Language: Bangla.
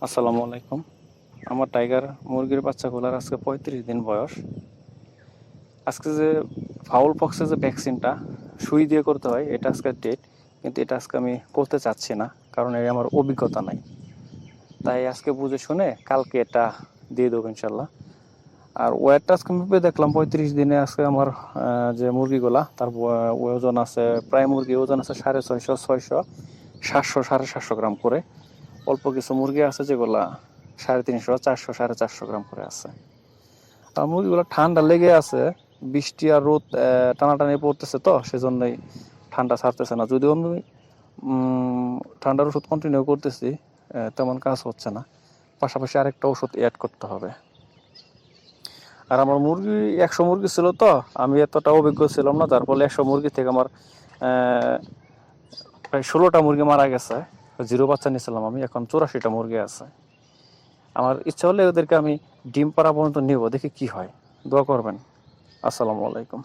আসসালামু আলাইকুম। আমার টাইগার মুরগির বাচ্চাগুলোর আজকে ৩৫ দিন বয়স। আজকে যে ফাউল পক্সের যে ভ্যাকসিনটা সুই দিয়ে করতে হয়, এটা আজকে ডেট, কিন্তু এটা আজকে আমি করতে চাচ্ছি না, কারণ এই আমার অভিজ্ঞতা নাই। তাই আজকে বুঝে শুনে কালকে এটা দিয়ে দেবো ইনশাল্লাহ। আর ওয়েটটা আজকে মেপে দেখলাম ৩৫ দিনে আজকে আমার যে মুরগিগুলা তার ওজন আছে, প্রায় মুরগি ওজন আছে 650, 600, 700, 750 গ্রাম করে। অল্প কিছু মুরগি আছে যেগুলা 350, 400, 450 গ্রাম করে আছে। আর মুরগিগুলো ঠান্ডা লেগে আছে, বৃষ্টি আর রোদ টানাটানি পড়তেছে, তো সেজন্যই ঠান্ডা ছাড়তেছে না। যদিও আমি ঠান্ডার ওষুধ কন্টিনিউ করতেছি, তেমন কাজ হচ্ছে না। পাশাপাশি আরেকটা ওষুধ অ্যাড করতে হবে। আর আমার মুরগি 100 মুরগি ছিল, তো আমি এতটা অভিজ্ঞ ছিলাম না, তার ফলে 100 মুরগি থেকে আমার প্রায় 16টা মুরগি মারা গেছে। জিরো বাচ্চা নিয়েছিলাম আমি, এখন 84টা মুরগি আছে। আমার ইচ্ছা হলে ওদেরকে আমি ডিম পাড়া পর্যন্ত নিব, দেখি কি হয়। দোয়া করবেন। আসসালামু আলাইকুম।